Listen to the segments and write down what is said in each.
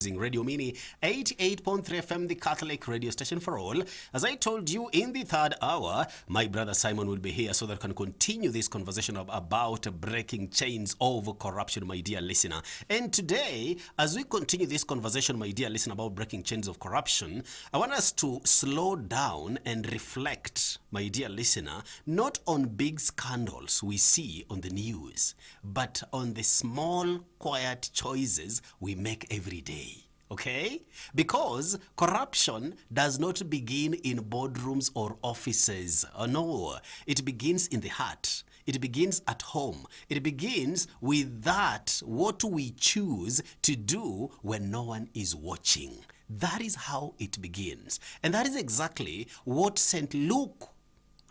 Radio Mini 88.3 FM, the Catholic radio station for all. As I told you in the third hour, my brother Simon will be here so that I can continue this conversation about breaking chains of corruption, my dear listener. And today, as we continue this conversation, my dear listener, about breaking chains of corruption, I want us to slow down and reflect, my dear listener, not on big scandals we see on the news, but on the small, quiet choices we make every day. Okay? Because corruption does not begin in boardrooms or offices. Oh, no. It begins in the heart. It begins at home. It begins with that, what we choose to do when no one is watching. That is how it begins. And that is exactly what St. Luke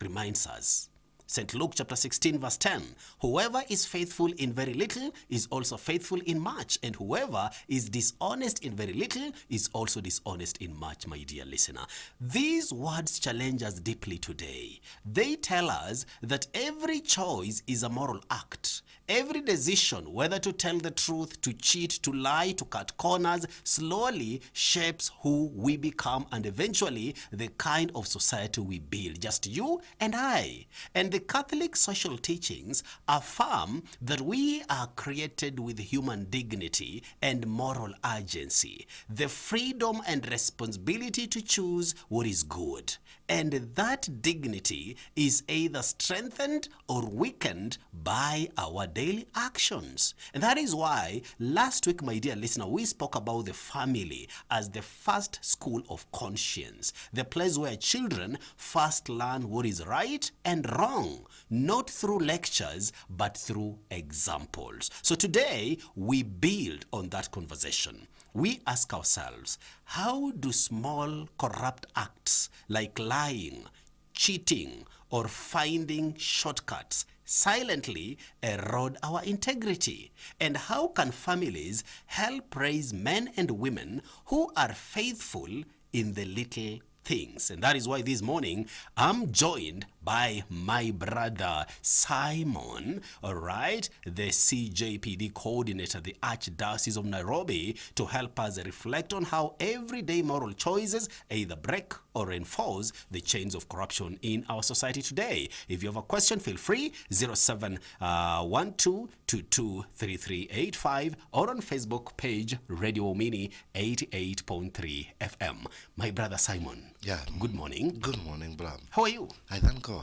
reminds us. St. Luke chapter 16 verse 10, whoever is faithful in very little is also faithful in much, and whoever is dishonest in very little is also dishonest in much, my dear listener. These words challenge us deeply today. They tell us that every choice is a moral act. Every decision, whether to tell the truth, to cheat, to lie, to cut corners, slowly shapes who we become and eventually the kind of society we build. Just you and I. And the Catholic social teachings affirm that we are created with human dignity and moral agency, the freedom and responsibility to choose what is good. And that dignity is either strengthened or weakened by our daily actions. And that is why last week, my dear listener, we spoke about the family as the first school of conscience, the place where children first learn what is right and wrong, not through lectures, but through examples. So today, we build on that conversation. We ask ourselves, how do small corrupt acts like lying, cheating, or finding shortcuts silently erode our integrity? And how can families help raise men and women who are faithful in the little things? And that is why this morning I'm joined by my brother Simon, all right, the CJPD coordinator, the Archdiocese of Nairobi, to help us reflect on how everyday moral choices either break or reinforce the chains of corruption in our society today. If you have a question, feel free, 0712223385 or on Facebook page Radio Mini 88.3 FM. My brother Simon. Yeah. Good morning. Good morning, Bram. How are you? I thank God.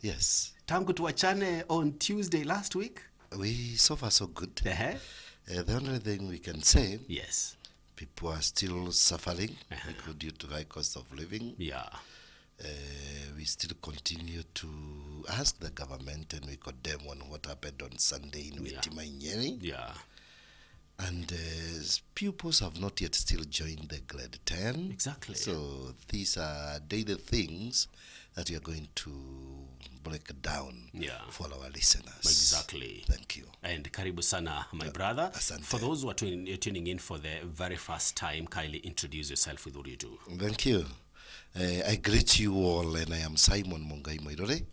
Yes. Tangu tuachane on Tuesday last week. We so far so good. The only thing we can say, yes, people are still suffering due to high cost of living. Yeah. We still continue to ask the government, and we condemn on what happened on Sunday in Wetima Nyeri. Yeah. And pupils have not yet still joined the grade 10. Exactly. So these are daily things that we are going to break down for our listeners. Exactly. Thank you. And karibu sana, my brother. Asante. For those who are tuning in for the very first time, kindly introduce yourself with what you do. Thank you. I greet you all, and I am Simon Mungai Moirore,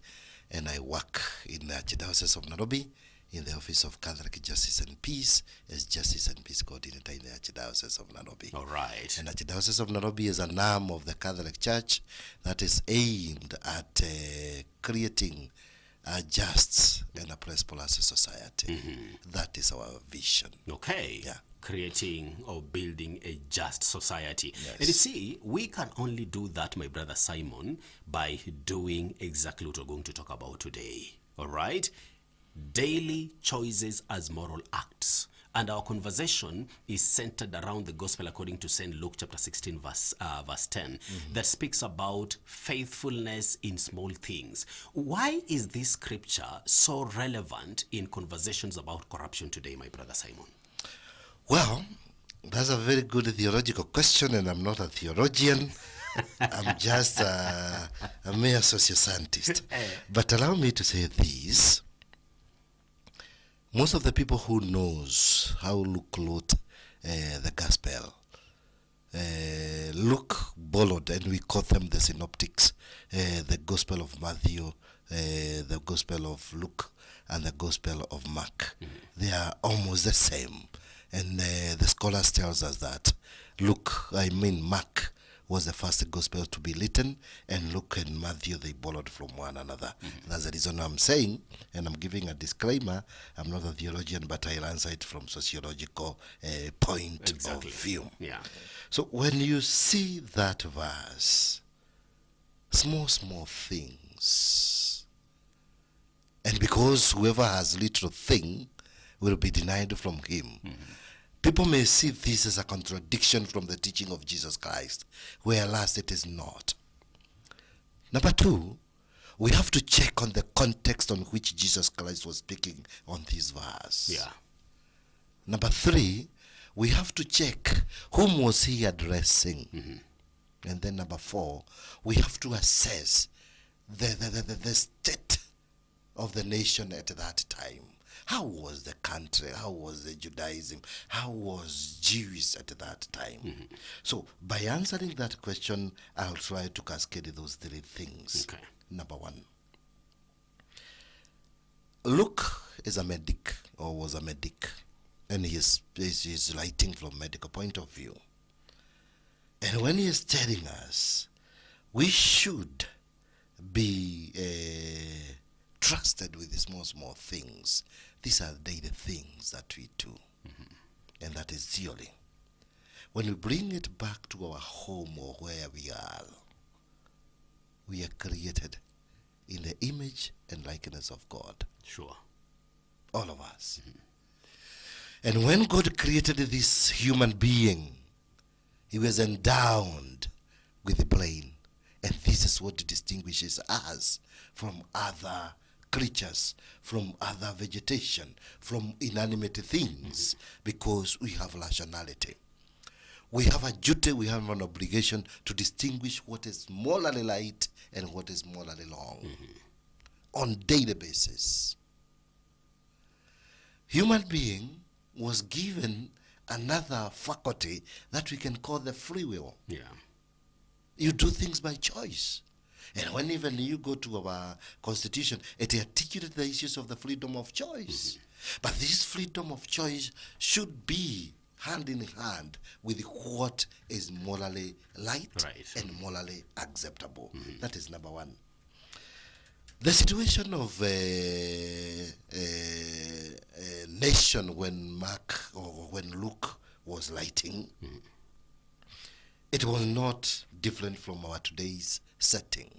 and I work in the Archdiocese of Nairobi in the Office of Catholic Justice and Peace as Justice and Peace Coordinator in the Archdiocese of Nairobi. All right. And Archdiocese of Nairobi is an arm of the Catholic Church that is aimed at creating a just and a prosperous society. Mm-hmm. That is our vision. Okay. Yeah. Creating or building a just society. Yes. And you see, we can only do that, my brother Simon, by doing exactly what we're going to talk about today. All right? Daily choices as moral acts. And our conversation is centered around the gospel according to St. Luke chapter 16 verse 10 that speaks about faithfulness in small things. Why is this scripture so relevant in conversations about corruption today, my brother Simon? Well, that's a very good theological question, and I'm not a theologian. I'm just a mere socioscientist. But allow me to say this. Most of the people who knows how Luke wrote the gospel, Luke followed, and we call them the synoptics, the gospel of Matthew, the gospel of Luke, and the gospel of Mark. They are almost the same. And the scholars tells us that Mark was the first gospel to be written, and Luke and Matthew, they borrowed from one another. That's the reason I'm saying, and I'm giving a disclaimer, I'm not a theologian, but I'll answer it from sociological point of view. Yeah. So when you see that verse, small things, and because whoever has little thing will be denied from him. People may see this as a contradiction from the teaching of Jesus Christ, whereas it is not. Number two, we have to check on the context on which Jesus Christ was speaking on this verse. Yeah. Number three, we have to check whom was he addressing. And then number four, we have to assess the state of the nation at that time. How was the country? How was the Judaism? How was Jews at that time? So by answering that question, I'll try to cascade those three things. Okay. Number one, Luke is a medic, or was a medic, and he's writing from a medical point of view. And when he is telling us, we should be trusted with the small things. These are daily things that we do, and that is theory. When we bring it back to our home or where we are created in the image and likeness of God. Sure. All of us. And when God created this human being, he was endowed with a brain. And this is what distinguishes us from other creatures, from other vegetation, from inanimate things, because we have rationality. We have a duty, we have an obligation to distinguish what is morally right and what is morally wrong on daily basis. Human being was given another faculty that we can call the free will. Yeah. You do things by choice. And when even you go to our constitution, it articulates the issues of the freedom of choice. But this freedom of choice should be hand in hand with what is morally right. And morally acceptable. That is number one. The situation of a nation when Luke was writing, it was not different from our today's setting.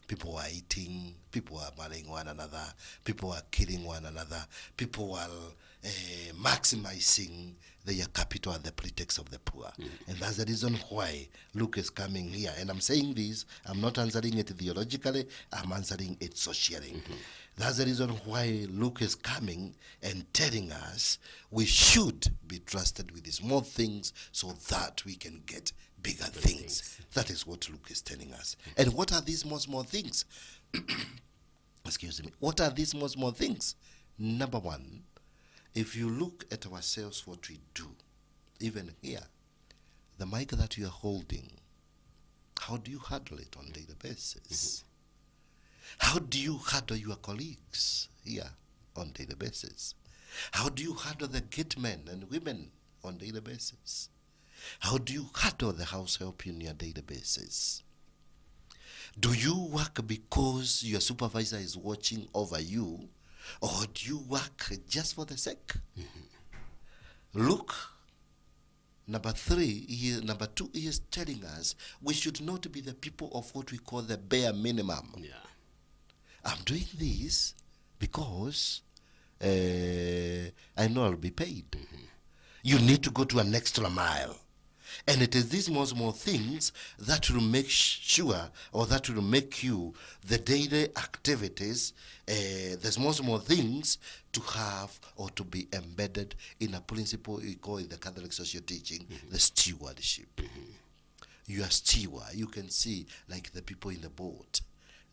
People were eating, people were marrying one another, people were killing one another, people were maximizing their capital at the pretext of the poor. And that's the reason why Luke is coming here. And I'm saying this, I'm not answering it theologically, I'm answering it socially. That's the reason why Luke is coming and telling us we should be trusted with the small things so that we can get bigger things. That is what Luke is telling us. And what are these small things? Excuse me. What are these small things? Number one, if you look at ourselves, what we do, even here, the mic that you are holding, how do you handle it on a daily basis? How do you handle your colleagues here on a daily basis? How do you handle the gate men and women on a daily basis? How do you handle the house help in your daily basis? Do you work because your supervisor is watching over you, or do you work just for the sake? Luke, number two, he is telling us we should not be the people of what we call the bare minimum. I'm doing this because I know I'll be paid. You need to go to an extra mile. And it is these small things that will make sure, or that will make you, the daily activities, the small things to have or to be embedded in a principle we call in the Catholic social teaching, the stewardship. You are steward. You can see, like the people in the boat,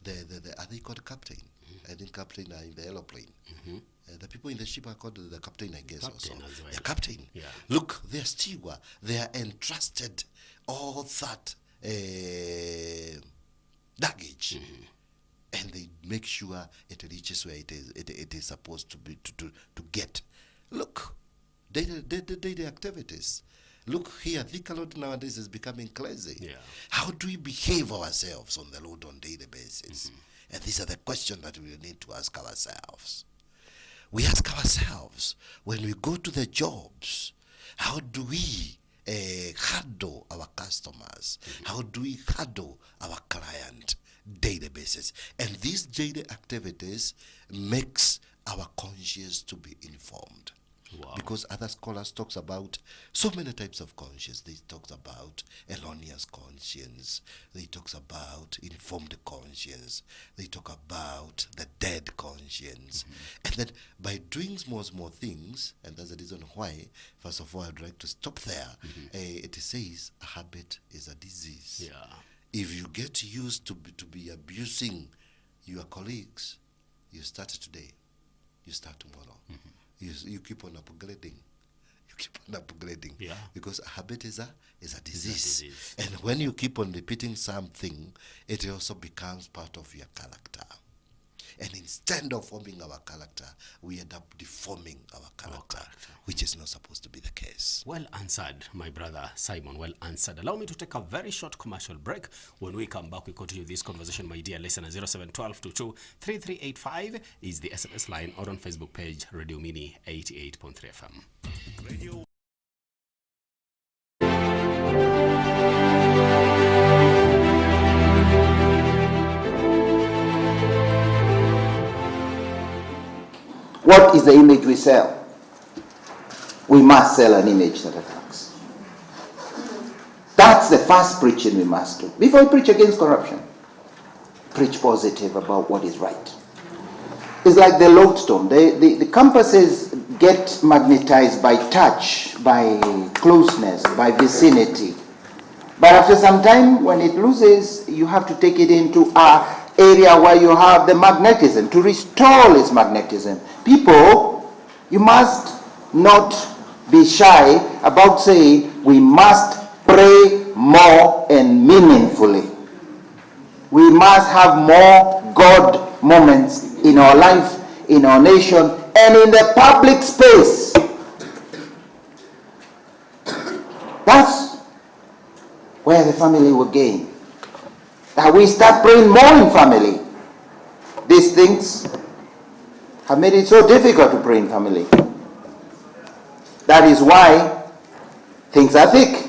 are they called captain? I think captain are in the aeroplane. The people in the ship are called the captain, I guess. Captain also. Well. The captain. Yeah. Look, they are steward. They are entrusted all that luggage, and they make sure it reaches where it is supposed to be to get. Look, daily activities. Look here, Thika Road nowadays is becoming crazy. Yeah. How do we behave ourselves on the road on a daily basis? And these are the questions that we need to ask ourselves. We ask ourselves, when we go to the jobs, how do we handle our customers? How do we handle our client daily basis? And these daily activities makes our conscience to be informed. Wow. Because other scholars talks about so many types of conscience. They talks about erroneous conscience. They talks about informed conscience. They talk about the dead conscience. And that by doing small things, and that's the reason why, first of all, I'd like to stop there. It says a habit is a disease. Yeah. If you get used to be abusing your colleagues, you start today, you start tomorrow. You keep on upgrading. You keep on upgrading. Yeah. Because a habit is a disease. And when you keep on repeating something, it also becomes part of your character. And instead of forming our character, we end up deforming our character, which is not supposed to be the case. Well answered, my brother Simon. Well answered. Allow me to take a very short commercial break. When we come back, we continue this conversation, my dear listener. 0712223385 is the SMS line, or on Facebook page, Radio Mini 88.3 FM. Radio. What is the image we sell? We must sell an image that attracts. That's the first preaching we must do. Before we preach against corruption, preach positive about what is right. It's like the lodestone. The compasses get magnetized by touch, by closeness, by vicinity. But after some time, when it loses, you have to take it into a area where you have the magnetism, to restore its magnetism. People, you must not be shy about saying we must pray more and meaningfully. We must have more God moments in our life, in our nation, and in the public space. That's where the family will gain. That we start praying more in family. These things have made it so difficult to pray in family. That is why things are thick.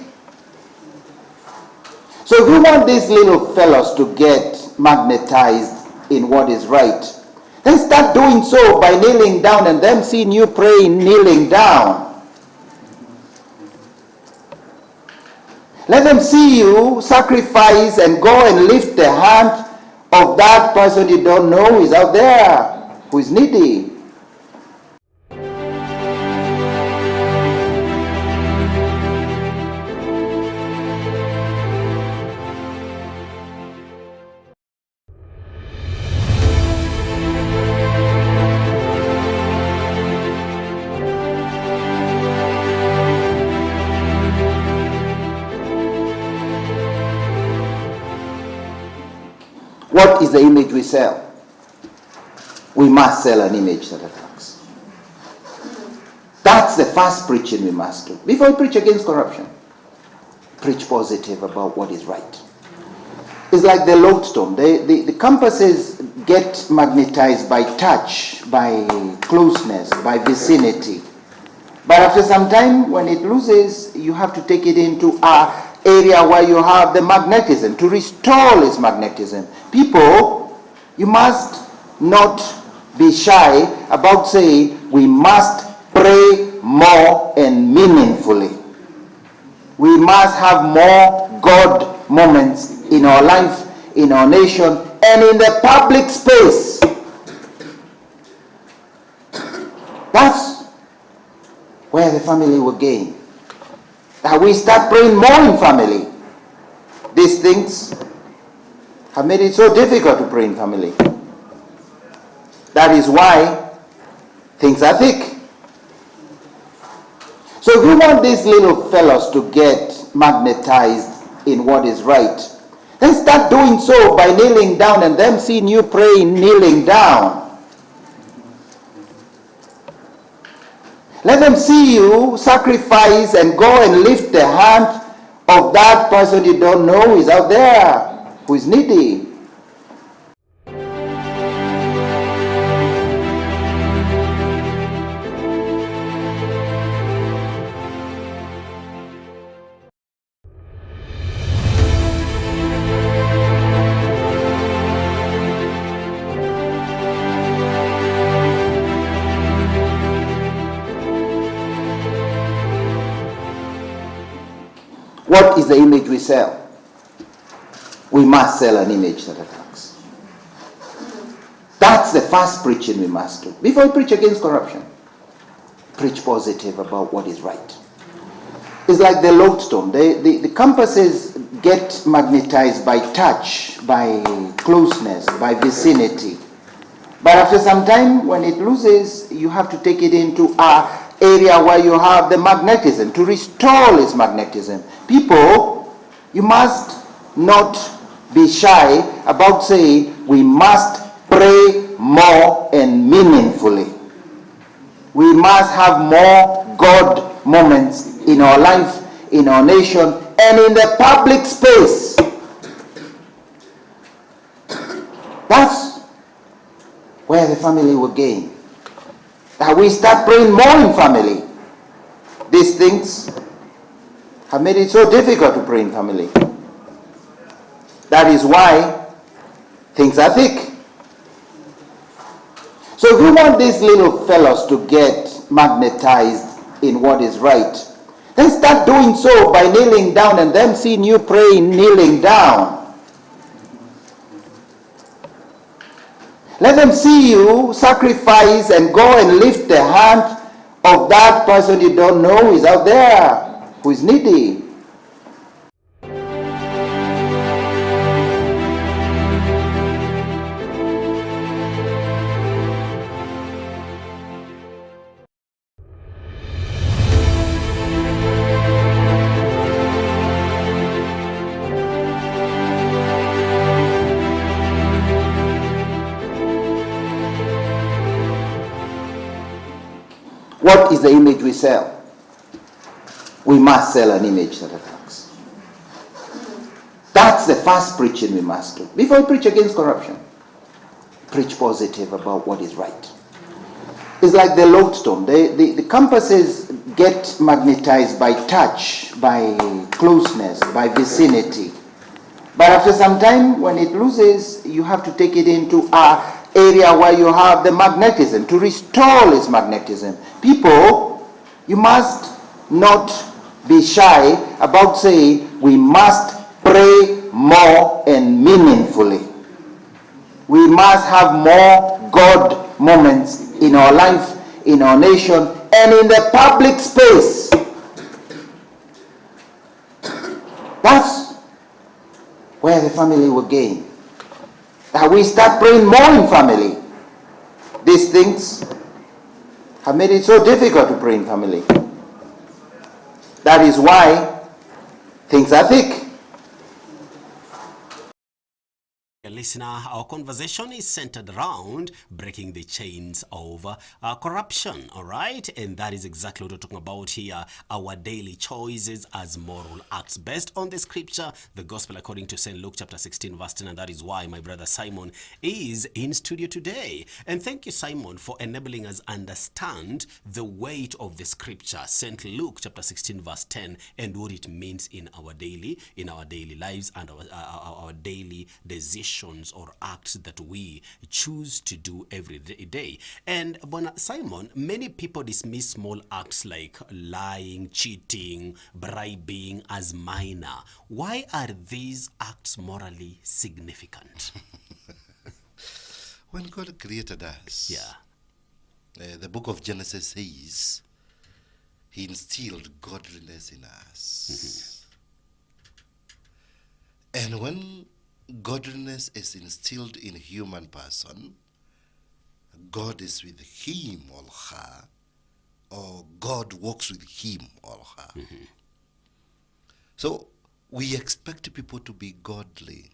So if we want these little fellows to get magnetized in what is right, then start doing so by kneeling down and them seeing you praying kneeling down. Let them see you sacrifice and go and lift the hand of that person you don't know who is out there, who is needy. What is the image we sell? We must sell an image that attracts. That's the first preaching we must do. Before we preach against corruption, preach positive about what is right. It's like the lodestone. The compasses get magnetized by touch, by closeness, by vicinity. But after some time, when it loses, you have to take it into a area where you have the magnetism, to restore its magnetism. People, you must not be shy about saying we must pray more and meaningfully. We must have more God moments in our life, in our nation, and in the public space. That's where the family will gain. That we start praying more in family. These things have made it so difficult to pray in family. That is why things are thick. So if we want these little fellows to get magnetized in what is right, then start doing so by kneeling down and them seeing you praying kneeling down. Let them see you sacrifice and go and lift the hand of that person you don't know who is out there, who is needy. What is the image we sell? We must sell an image that attracts. That's the first preaching we must do. Before we preach against corruption, preach positive about what is right. It's like the lodestone. The compasses get magnetized by touch, by closeness, by vicinity. But after some time, when it loses, you have to take it into a area where you have the magnetism, to restore its magnetism. People, you must not be shy about saying we must pray more and meaningfully. We must have more God moments in our life, in our nation, and in the public space. That's where the family will gain. That we start praying more in family. These things have made it so difficult to pray in family. That is why things are thick. So if we want these little fellows to get magnetized in what is right, then start doing so by kneeling down and them seeing you praying kneeling down. Let them see you sacrifice and go and lift the hand of that person you don't know who is out there, who is needy. What is the image we sell? We must sell an image that attracts. That's the first preaching we must do. Before we preach against corruption, preach positive about what is right. It's like the lodestone. The compasses get magnetized by touch, by closeness, by vicinity. But after some time, when it loses, you have to take it into a area where you have the magnetism, to restore its magnetism. People, you must not be shy about saying we must pray more and meaningfully. We must have more God moments in our life, in our nation, and in the public space. That's where the family will gain. That we start praying more in family. These things have made it so difficult to pray in family. That is why things are thick. Listener, our conversation is centered around breaking the chains of corruption, all right? And that is exactly what we're talking about here, our daily choices as moral acts. Based on the scripture, the gospel according to St. Luke chapter 16 verse 10, and that is why my brother Simon is in studio today. And thank you, Simon, for enabling us understand the weight of the scripture, St. Luke chapter 16 verse 10, and what it means in our daily lives and our daily decisions or acts that we choose to do every day. And Simon, many people dismiss small acts like lying, cheating, bribing as minor. Why are these acts morally significant? When God created us, the book of Genesis says he instilled godliness in us. And when godliness is instilled in a human person, God is with him or her, or God walks with him or her. So we expect people to be godly.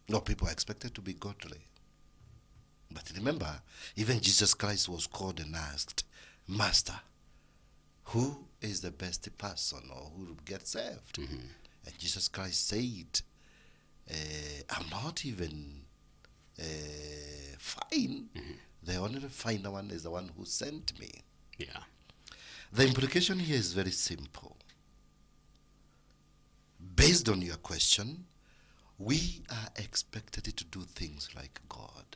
No, people are expected to be godly. But remember, even Jesus Christ was called and asked, Master, who is the best person or who will get saved? And Jesus Christ said, I'm not even fine. The only final one is the one who sent me. Yeah. The implication here is very simple. Based on your question, we are expected to do things like God.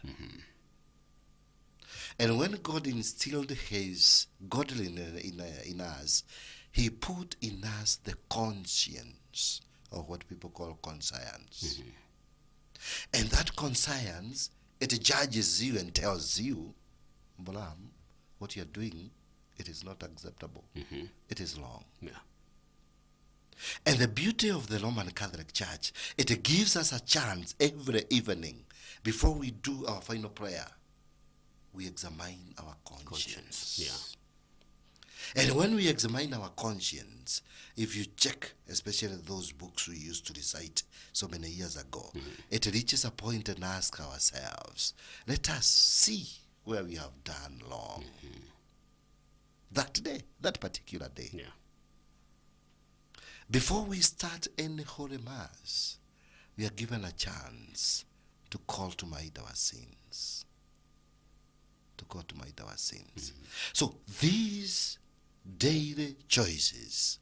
And when God instilled his godliness in us, he put in us the conscience, or what people call conscience. And that conscience, it judges you and tells you, Balaam, what you're doing, it is not acceptable. It is wrong. Yeah. And the beauty of the Roman Catholic Church, it gives us a chance every evening before we do our final prayer. We examine our conscience. Yeah. And when we examine our conscience, if you check, especially those books we used to recite so many years ago, it reaches a point and ask ourselves, let us see where we have done wrong. That day, that particular day. Yeah. Before we start any Holy Mass, we are given a chance to call to mind our sins. To call to mind our sins. So these daily choices,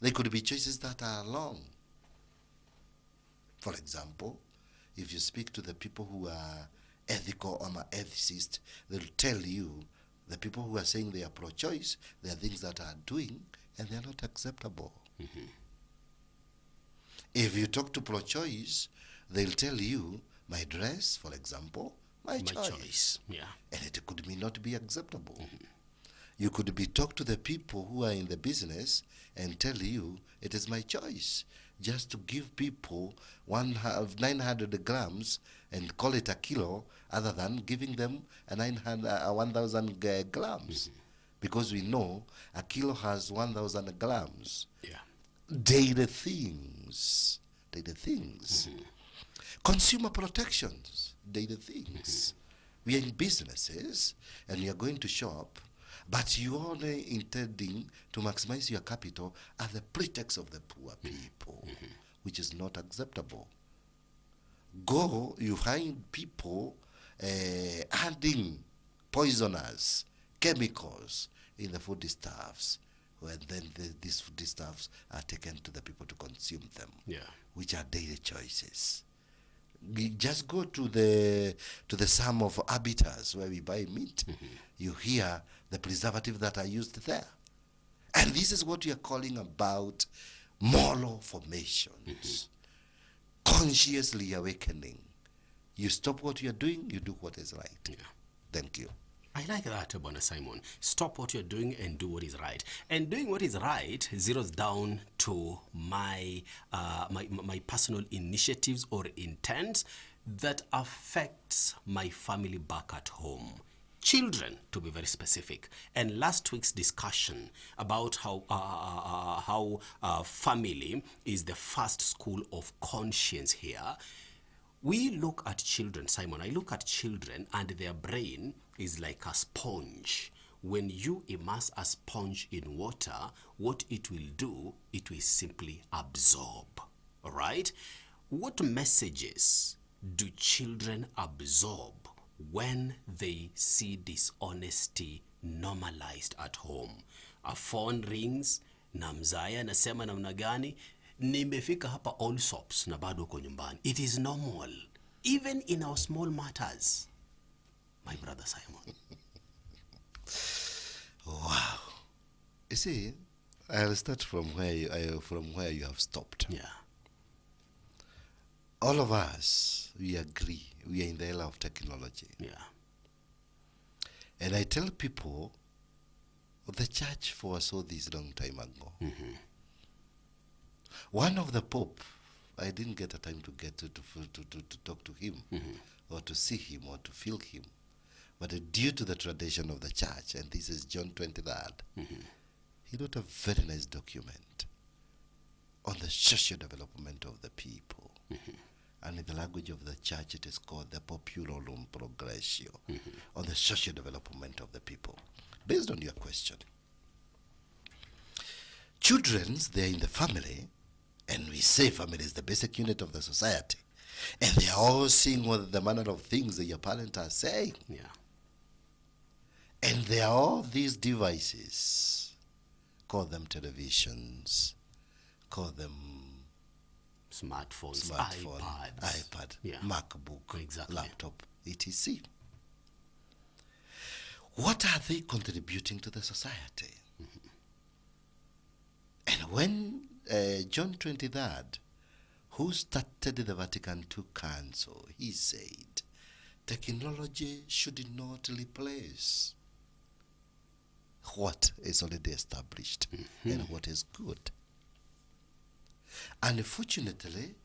they could be choices that are wrong. For example, if you speak to the people who are ethical or ethicist, they'll tell you the people who are saying they are pro-choice, there are things that are doing and they are not acceptable. If you talk to pro-choice, they'll tell you, my dress, for example, my choice. Yeah. And it could not be acceptable. You could be talk to the people who are in the business and tell you, it is my choice. Just to give people 900 grams and call it a kilo, other than giving them 1,000 grams. Because we know a kilo has 1,000 grams. Yeah. Daily things. Consumer protections, daily things. We are in businesses and you are going to shop, but you are only intending to maximize your capital at the pretext of the poor people, which is not acceptable. You find people adding poisonous chemicals in the foodstuffs, and then these foodstuffs are taken to the people to consume them, which are daily choices. We just go to the Psalm of Arbiters where we buy meat. You hear the preservatives that are used there. And this is what we are calling about moral formations. Consciously awakening. You stop what you are doing, you do what is right. Thank you. I like that, Bwana Simon. Stop what you're doing and do what is right. And doing what is right zeroes down to my personal initiatives or intents that affects my family back at home. Children, to be very specific. And last week's discussion about how family is the first school of conscience here. We look at children, Simon. I look at children and their brain is like a sponge. When you immerse a sponge in water, what it will do, it will simply absorb. All right? What messages do children absorb when they see dishonesty normalized at home? A phone rings, na mzaya anasema namna gani, nimefika hapa all sops na bado uko nyumbani. It is normal, even in our small matters. My brother Simon. Wow. You see, I'll start from where you have stopped. Yeah. All of us, we agree, we are in the era of technology. Yeah. And I tell people, the church foresaw this long time ago. One of the Pope, I didn't get a time to get to talk to him, or to see him, or to feel him. But due to the tradition of the church, and this is John 23rd, he wrote a very nice document on the social development of the people. And in the language of the church, it is called the Populorum Progressio, on the social development of the people. based on your question. Children, they're in the family, and we say family is the basic unit of the society. And they are all seeing what the manner of things that your parents are saying. Yeah. And there are all these devices, call them televisions, call them Smartphones, smartphone, iPads. iPad, Yeah. MacBook, Exactly. laptop, etc. What are they contributing to the society? And when John 23rd, who started the Vatican II Council, he said, technology should not replace what is already established and what is good. Unfortunately,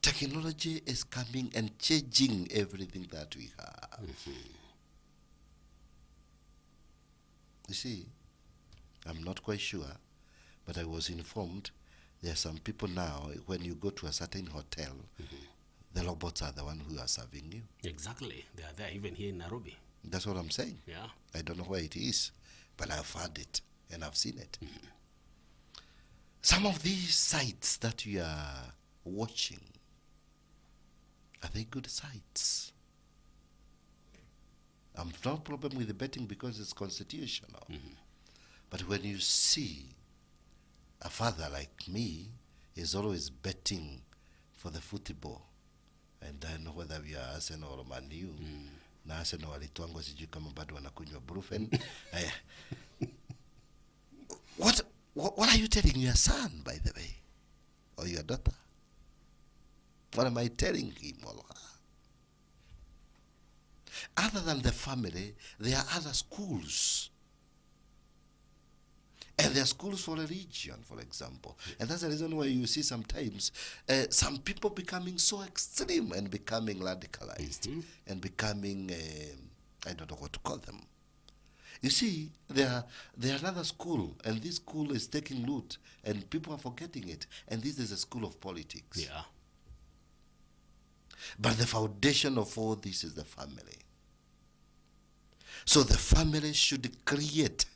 technology is coming and changing everything that we have. You see, I'm not quite sure, but I was informed there are some people now, when you go to a certain hotel, the robots are the one who are serving you. Exactly. They are there, even here in Nairobi. That's what I'm saying. Yeah. I don't know where it is, but I've heard it and I've seen it. Some of these sites that you are watching, are they good sites? I'm no problem with the betting because it's constitutional. But when you see a father like me is always betting for the football, and I know whether we are Arsenal or Man U, na Arsenal walitwangwa sijui kama bado wanakunywa Brufen. What are you telling your son, by the way, or your daughter? What am I telling him or her? Other than the family, there are other schools. And there are schools for religion, for example. And that's the reason why you see sometimes some people becoming so extreme and becoming radicalized and becoming, I don't know what to call them. You see, they are another school, and this school is taking root, and people are forgetting it. And this is a school of politics. Yeah. But the foundation of all this is the family. So the family should create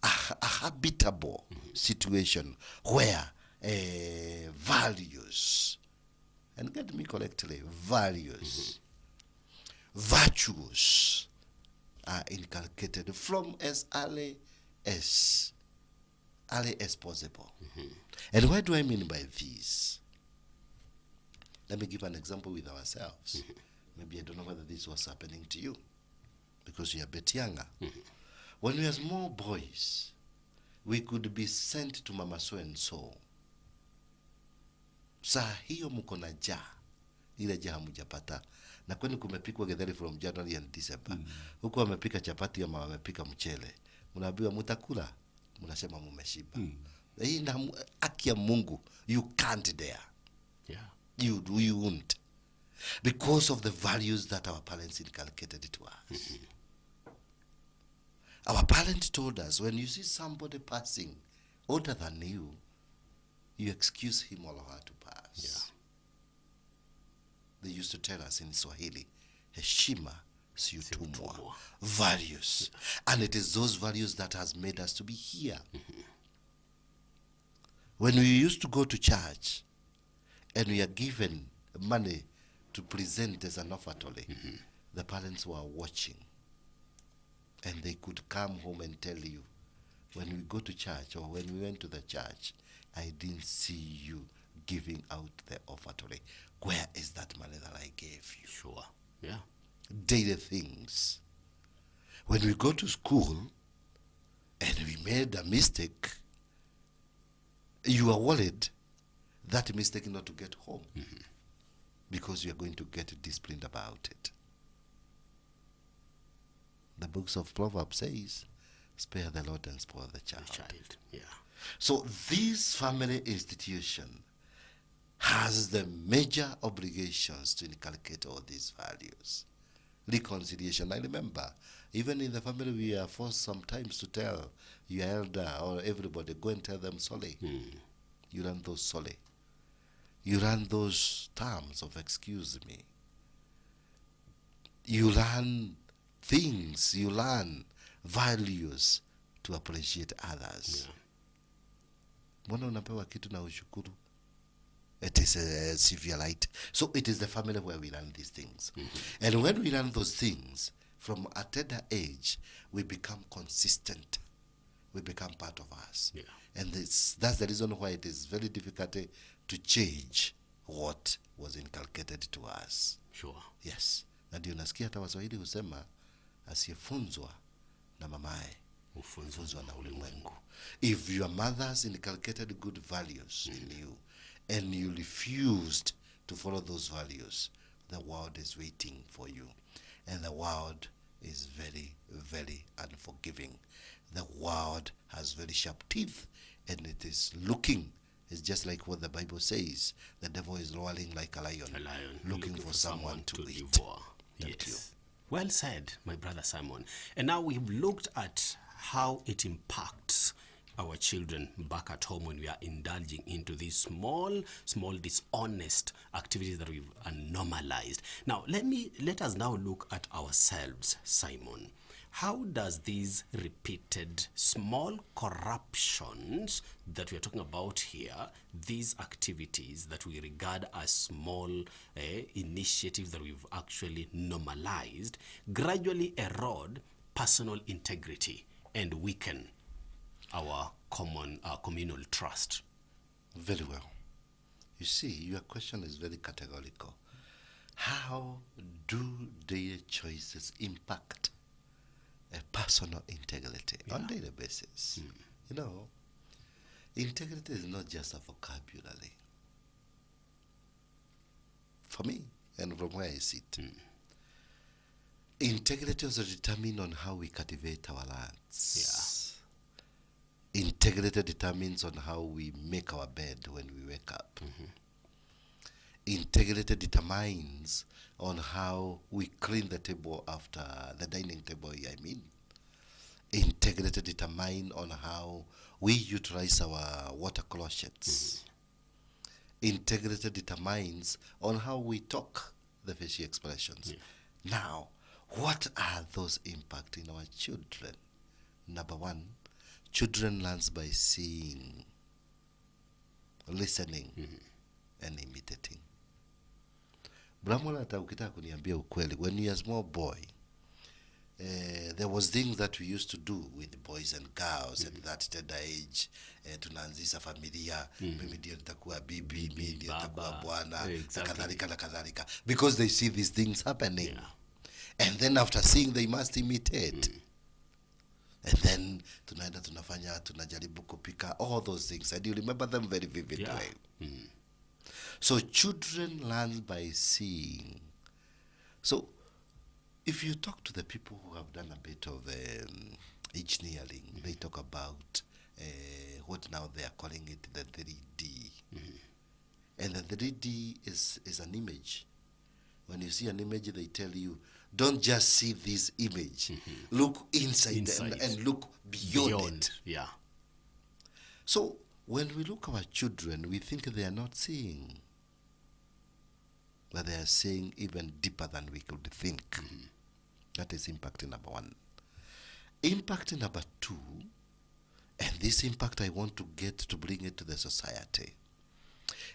a habitable situation where values, and get me correctly, values, virtues are inculcated from as early as possible. And what do I mean by this? Let me give an example with ourselves. Maybe I don't know whether this was happening to you, because you're a bit younger. When we were small boys, we could be sent to Mama so and so. Saa hiyo mko na njaa, ile njaa hamjapata. Na kwani kumepikwa getheri from January and December. Huko wamepika chapati ama wamepika mchele. Mnaambiwa mtakula, mnasema mmeshiba. Hii na haki ya Mungu, you can't dare. Yeah. You won't. Because of the values that our parents inculcated to us. Our parents told us, when you see somebody passing older than you, you excuse him or her to pass. Yeah. They used to tell us in Swahili, heshima si utumwa. utumwa. Values. And it is those values that has made us to be here. When we used to go to church and we are given money to present as an offertory, the parents were watching. And they could come home and tell you, when we go to church or when we went to the church, I didn't see you giving out the offertory. Where is that money that I gave you? Sure. Yeah. Daily things. When we go to school and we made a mistake, you are worried that mistake not to get home because you are going to get disciplined about it. The books of Proverbs says, spare the Lord and spoil the child. Yeah. So this family institution has the major obligations to inculcate all these values. Reconciliation. I remember, even in the family, we are forced sometimes to tell your elder or everybody, go and tell them sorry. You learn those sorry. You learn those terms of excuse me. You learn things, you learn values to appreciate others. Mbona unapewa kitu na ushukuru? It is a severe light. So it is the family where we learn these things. And when we learn those things, from a tender age, we become consistent. We become part of us. And that's the reason why it is very difficult to change what was inculcated to us. Yes. Na ndio nasikia hata Waswahili husema asiyefunzwa na mamaye hufunzwa na ulimwengu. If your mother's inculcated good values in you, and you refused to follow those values, the world is waiting for you. And the world is very, very unforgiving. The world has very sharp teeth, and it is looking. It's just like what the Bible says. The devil is roaring like a lion looking for someone to eat. Thank you. Well said, my brother Simon. And now we've looked at how it impacts our children back at home when we are indulging into these small dishonest activities that we've normalized. Now, let us now look at ourselves, Simon. How does these repeated small corruptions that we are talking about here, these activities that we regard as small initiatives that we've actually normalized, gradually erode personal integrity and weaken our communal trust? Very well. You see, your question is very categorical. How do their choices impact a personal integrity on a daily basis? You know, integrity is not just a vocabulary. For me, and from where I sit, integrity is determined on how we cultivate our lands. Integrity determines on how we make our bed when we wake up. Integrity determines on how we clean the table after the dining table, I mean. Integrity determines on how we utilize our water closets. Integrity determines on how we talk, the facial expressions. Now, what are those impacting our children? Number one, children learn by seeing, listening, and imitating. Bramwel, hata ukitaka kuniambia ukweli, when you were a small boy, there was things that we used to do with boys and girls at that tender age. Tunaanzisha familia, mimi ndio nitakuwa bibi, mimi ndio nitakuwa bwana, na kadhalika, because they see these things happening. And then after seeing, they must imitate. And then tunajaribu kupika all those things. And you remember them very vividly. So children learn by seeing. So if you talk to the people who have done a bit of engineering, they talk about what now they are calling it the 3D. And the 3D is an image. When you see an image, they tell you, don't just see this image. Look inside. And look beyond it. So when we look at our children, we think they are not seeing, but they are seeing even deeper than we could think. That is impact number one. Impact number two, and this impact I want to get to bring it to the society.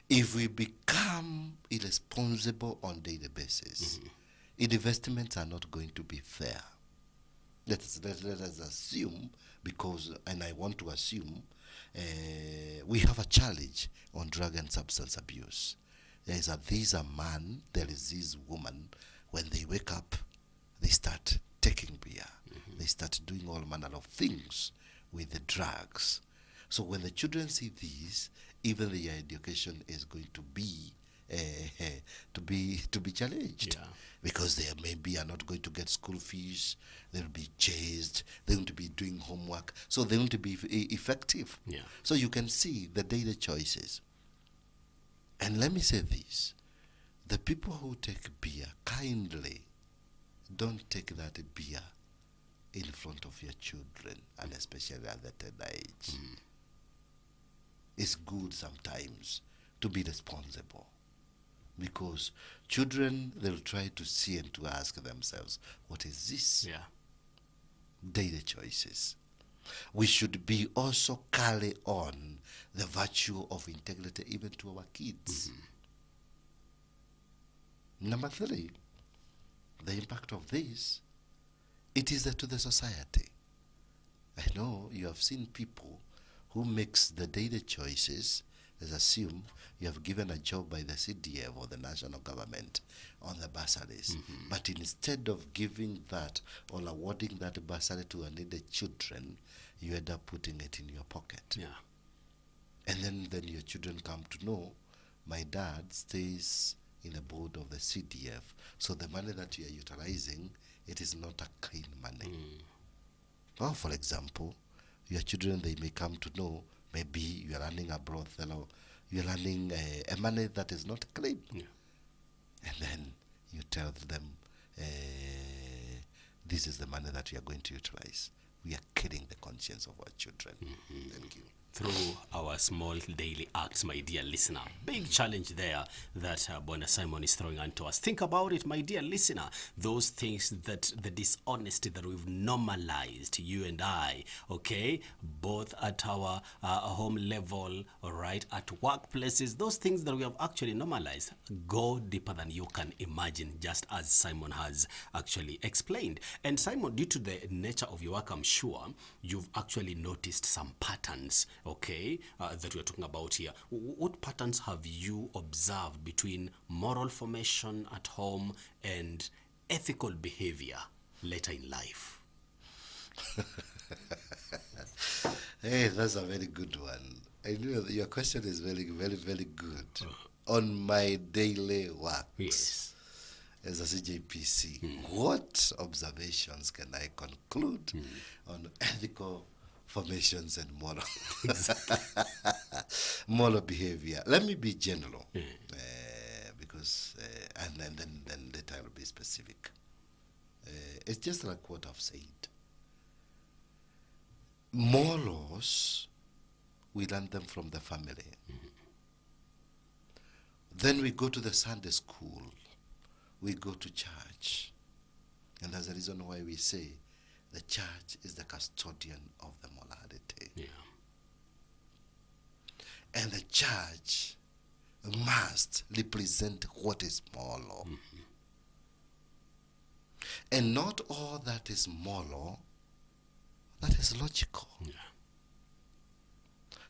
If we become irresponsible on a daily basis, investments are not going to be fair. Let us assume, because, and I want to assume, we have a challenge on drug and substance abuse. There is a man, there is this woman, when they wake up, they start taking beer. They start doing all manner of things with the drugs. So when the children see this, even their education is going to be challenged, because they maybe are not going to get school fees. They'll be chased. They're going to be doing homework, so they're going to be effective. So you can see the daily choices. And let me say this: the people who take beer, kindly don't take that beer in front of your children, and especially at the tender age. It's good sometimes to be responsible. Because children, they'll try to see and to ask themselves, what is this? Yeah. Daily choices. We should be also carry on the virtue of integrity even to our kids. Number 3, the impact of this, it is to the society. I know you have seen people who makes the daily choices. Let's assume you have given a job by the CDF or the national government on the bursaries, but instead of giving that or awarding that bursary to a needed children, you end up putting it in your pocket. Yeah. And then your children come to know, my dad stays in the board of the CDF, so the money that you are utilizing, it is not a clean money. Or for example, your children, they may come to know, maybe you are running a brothel or you are running a money that is not clean. Yeah. And then you tell them, this is the money that we are going to utilize. We are killing the conscience of our children. Thank you. Through our small daily acts, my dear listener. Big challenge there that Bwana Simon is throwing onto us. Think about it, my dear listener. Those things that the dishonesty that we've normalized, you and I, okay, both at our home level, all right, at workplaces, those things that we have actually normalized go deeper than you can imagine, just as Simon has actually explained. And Simon, due to the nature of your work, I'm sure you've actually noticed some patterns, okay, that we're talking about here. What patterns have you observed between moral formation at home and ethical behavior later in life? Hey, that's a very good one. I know your question is very, very, very good. On my daily works, Yes. as a CJPC, what observations can I conclude on ethical formations and moral moral behavior? Let me be general, because and then later I'll be specific. It's just like what I've said. Morals, we learn them from the family. Then we go to the Sunday school. We go to church. And that's the reason why we say the church is the custodian of the morality. Yeah. And the church must represent what is moral. And not all that is moral, that is logical. Yeah.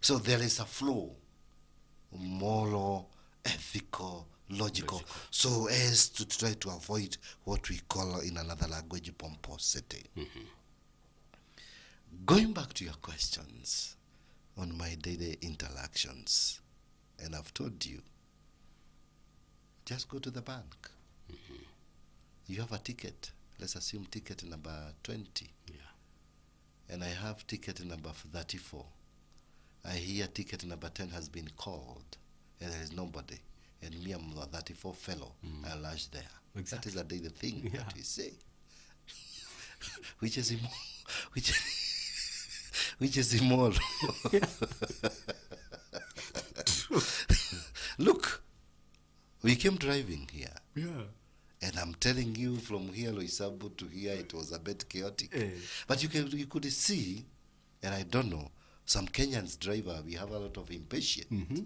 So there is a flow, moral, ethical, logical, so as to try to avoid what we call in another language pomposity. Going back to your questions on my daily interactions, and I've told you, just go to the bank. You have a ticket, let's assume ticket number 20. Yeah. And I have ticket number 34. I hear ticket number 10 has been called, and there is nobody. And me, I'm a 34 fellow. I lodge there. Exactly. That is a daily thing Yeah. that we say. which is immoral. Look, we came driving here. Yeah. And I'm telling you, from here, Loisabu to here, it was a bit chaotic. But you could see, and I don't know, some Kenyans driver, we have a lot of impatience.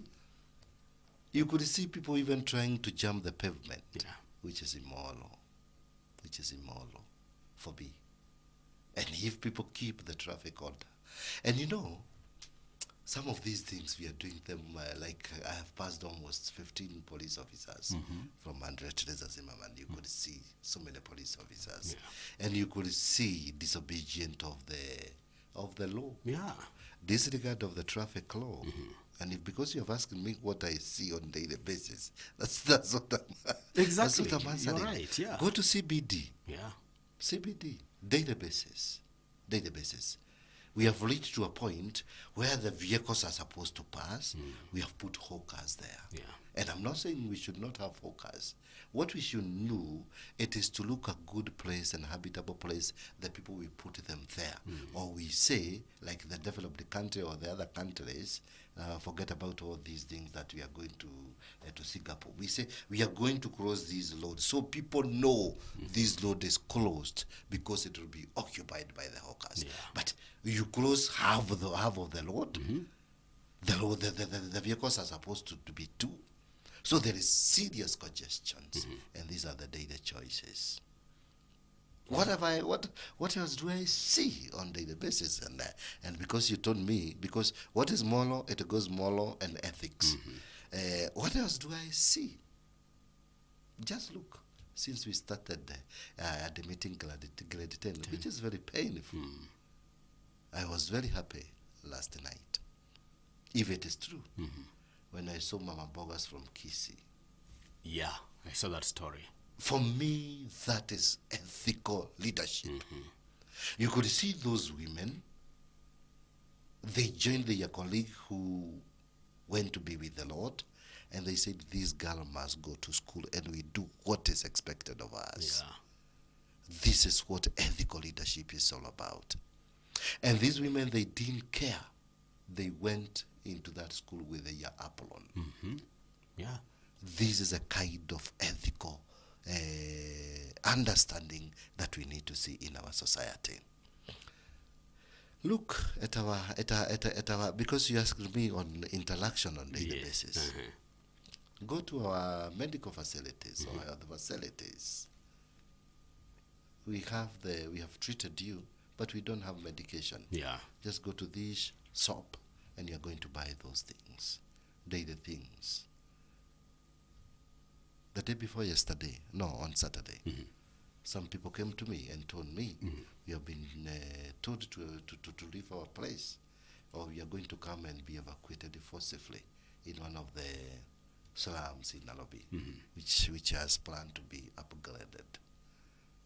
You could see people even trying to jump the pavement, which is immoral. For me. And if people keep the traffic order. And you know, some of these things we are doing them, like I have passed almost 15 police officers from 100 to Zimmerman, and you could see so many police officers. And you could see disobedience of the law. Yeah. Disregard of the traffic law. And if, because you have asked me what I see on daily basis, that's what I'm Exactly. That's what I'm answering. You're right, yeah. Go to CBD. Yeah. CBD, daily basis. We have reached to a point where the vehicles are supposed to pass. We have put hawkers there. Yeah. And I'm not saying we should not have focus. What we should do, it is to look a good place and habitable place, the people we put them there. Or we say, like the developed country or the other countries, forget about all these things that we are going to Singapore. We say we are going to close these loads. So people know this load is closed because it will be occupied by the hawkers. Yeah. But you close half of the load, the vehicles are supposed to be two. So there is serious congestions, and these are the daily choices. What else do I see on daily basis? And because you told me, because what is moral, it goes moral and ethics. What else do I see? Just look, since we started at the meeting grade 10, which is very painful. I was very happy last night, if it is true. When I saw Mama Bogas from Kisi. Yeah, I saw that story. For me, that is ethical leadership. You could see those women, they joined their colleague who went to be with the Lord, and they said, this girl must go to school, and we do what is expected of us. Yeah. This is what ethical leadership is all about. And these women, they didn't care. They went into that school with a apple on. Yeah. This is a kind of ethical understanding that we need to see in our society. Look at our because you asked me on interaction on daily basis. Go to our medical facilities or other facilities. We have treated you, but we don't have medication. Yeah. Just go to this shop and you're going to buy those things, daily things. The day before yesterday, no, on Saturday, some people came to me and told me, we have been told to leave our place, or we are going to come and be evacuated forcibly in one of the slums in Nairobi, which has planned to be upgraded.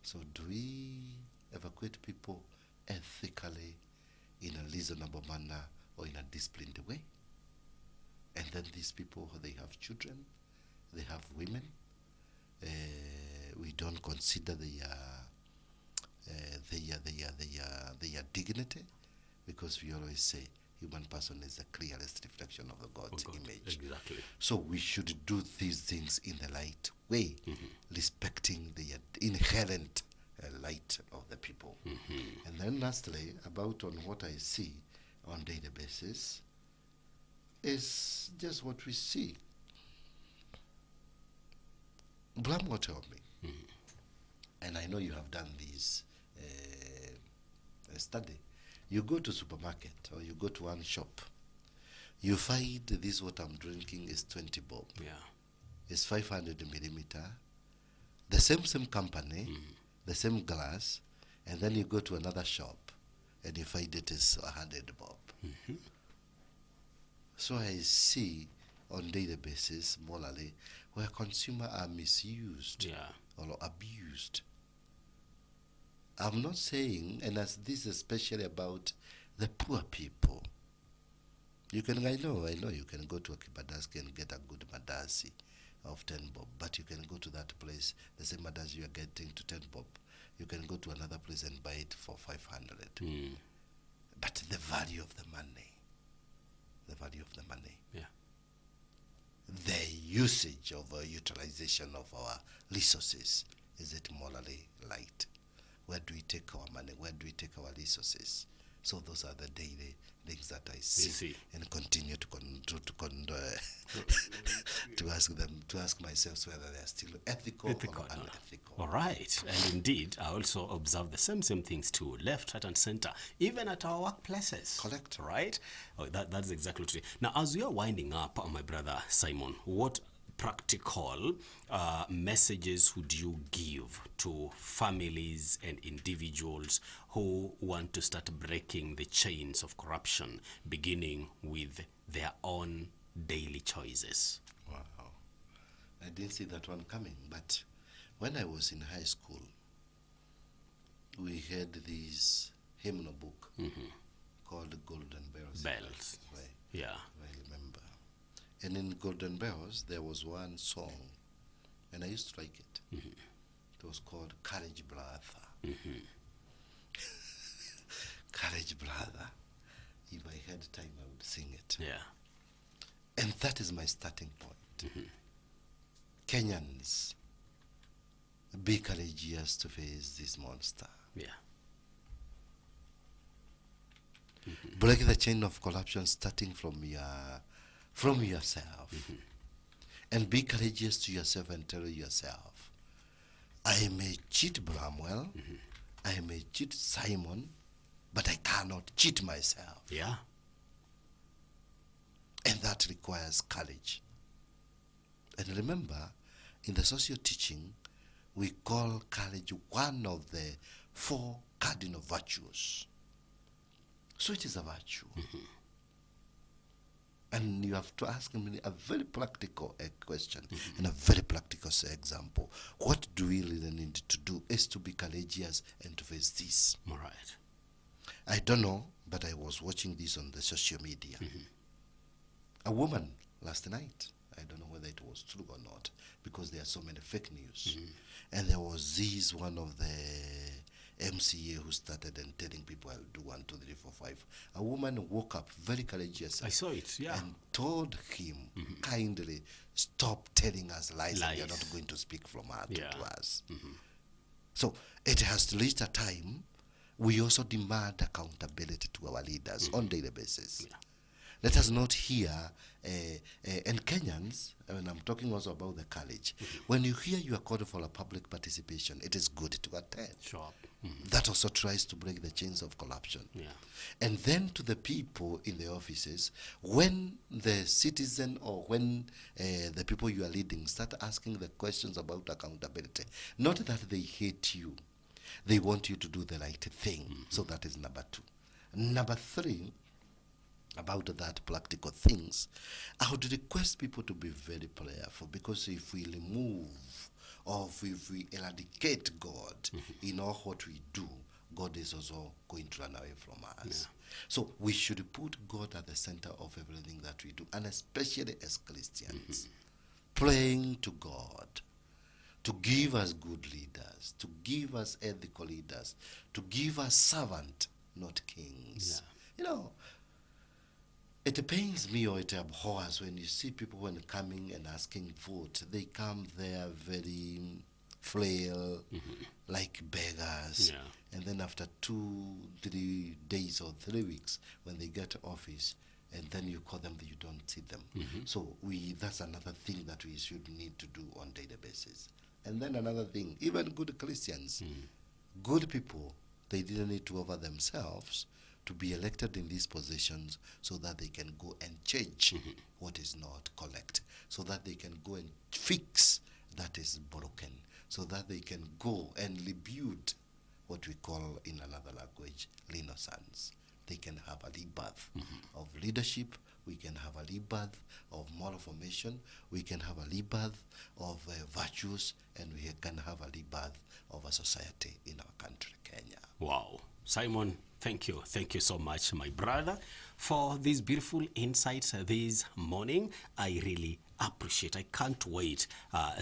So do we evacuate people ethically in a reasonable manner or in a disciplined way? And then these people, they have children, they have women. We don't consider their dignity, because we always say human person is the clearest reflection of the God's image. Exactly. So we should do these things in the right way, respecting the inherent light of the people. And then lastly, about on what I see on daily basis is just what we see. Bramwel told me, and I know you have done this study. You go to supermarket or you go to one shop, you find this what I'm drinking is 20 bob. Yeah. It's 500 millimeter. The same company, the same glass, and then you go to another shop and you find it is 100 bob. So I see on daily basis, morally, where consumers are misused or abused. I'm not saying, and as this is especially about the poor people. I know you can go to a Kibadaski and get a good madasi of 10 bob, but you can go to that place, the same madasi you are getting to 10 bob, you can go to another place and buy it for 500. But the value of the money, the usage of utilization of our resources, is it morally right? Where do we take our money? Where do we take our resources? So those are the daily things that I see. And continue to ask myself whether they are still ethical or unethical. All right. And indeed, I also observe the same things too, left, right, and center, even at our workplaces. Correct. Right? Oh, that's exactly true. Now, as we are winding up, my brother Simon, what practical messages would you give to families and individuals who want to start breaking the chains of corruption, beginning with their own daily choices? Wow. I didn't see that one coming, but when I was in high school, we had this hymnal book called Golden Bells. Bells. Right. Yeah. I remember. And in Golden Bells, there was one song, and I used to like it. It was called Courage Brother. Courage Brother. If I had time, I would sing it. Yeah. And that is my starting point. Kenyans, be courageous to face this monster. Yeah. Break the chain of corruption starting from yourself. And be courageous to yourself and tell yourself, I may cheat Bramwel, I may cheat Simon, but I cannot cheat myself. Yeah. And that requires courage. And remember, in the social teaching, we call courage one of the 4 cardinal virtues. So it is a virtue. And you have to ask me a very practical question and a very practical example. What do we really need to do is to be courageous and to face this. All right. I don't know, but I was watching this on the social media. A woman last night, I don't know whether it was true or not, because there are so many fake news. And there was this one of the MCA who started and telling people, I'll do 1, 2, 3, 4, 5. A woman woke up very courageous. I saw it, yeah. And told him kindly, stop telling us lies, and you're not going to speak from her to us. So it has reached a time we also demand accountability to our leaders on daily basis. Let us not hear, and Kenyans, and I'm talking also about the college, when you hear you are called for a public participation, it is good to attend. Sure. That also tries to break the chains of corruption. And then to the people in the offices, when the citizen or when the people you are leading start asking the questions about accountability, not that they hate you, they want you to do the right thing. So that is number 2. Number 3, about that practical things, I would request people to be very prayerful, because if we remove or if we eradicate God in all what we do, God is also going to run away from us. So we should put God at the center of everything that we do, and especially as Christians, praying to God to give us good leaders, to give us ethical leaders, to give us servant, not kings. You know, it pains me or it abhors when you see people when coming and asking vote, they come there very frail, like beggars. And then after 2, 3 days or 3 weeks, when they get to office, and then you call them, you don't see them. So that's another thing that we should need to do on daily basis. And then another thing, even good Christians, good people, they didn't need to offer themselves to be elected in these positions so that they can go and change what is not correct, so that they can go and fix that is broken, so that they can go and rebuild what we call in another language, renaissance. They can have a rebirth of leadership. We can have a rebirth of moral formation. We can have a rebirth of virtues, and we can have a rebirth of a society in our country, Kenya. Wow. Simon, thank you. Thank you so much, my brother, for these beautiful insights this morning. I really appreciate. I can't wait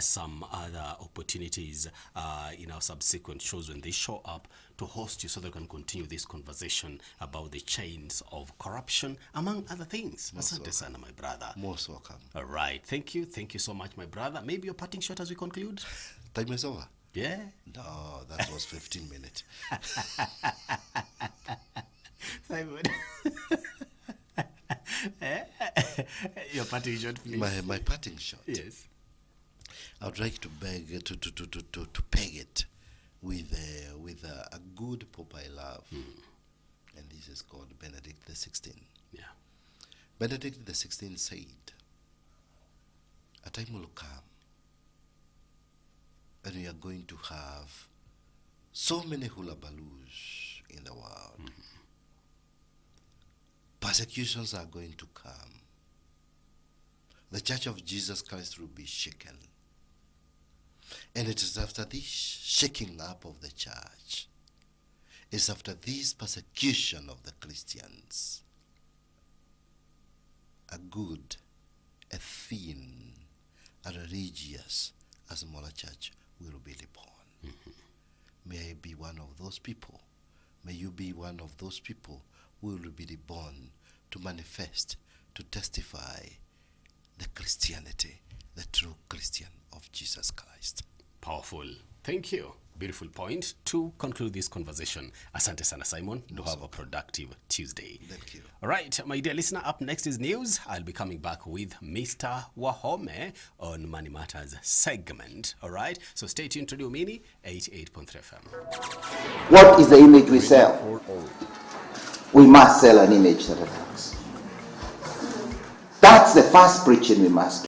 some other opportunities in our subsequent shows when they show up to host you, so that we can continue this conversation about the chains of corruption, among other things. Asante sana, my brother. Most welcome. All right. Thank you. Thank you so much, my brother. Maybe your parting shot as we conclude? Time is over. Yeah. No, that was 15 minutes. Simon. Your parting shot, please. My parting shot. Yes. I would like to beg to peg it with a good Pope I love, and this is called Benedict XVI. Yeah. Benedict XVI said, "A time will come, and we are going to have so many hula-baloos in the world. Persecutions are going to come. The Church of Jesus Christ will be shaken. And it is after this shaking up of the church, it's after this persecution of the Christians, a thin and religious as Mola Church will be reborn. May I be one of those people. May you be one of those people who will be reborn to manifest, to testify the Christianity, the true Christian of Jesus Christ. Powerful. Thank you. Beautiful point. To conclude this conversation, asante sana Simon. Do have a productive Tuesday. Thank you. All right, my dear listener, up next is news. I'll be coming back with Mr. Wahome on Money Matters segment. All right, so stay tuned to Dumini 88.3 FM. What is the image we sell? We must sell an image that attacks. That's the first preaching we must do.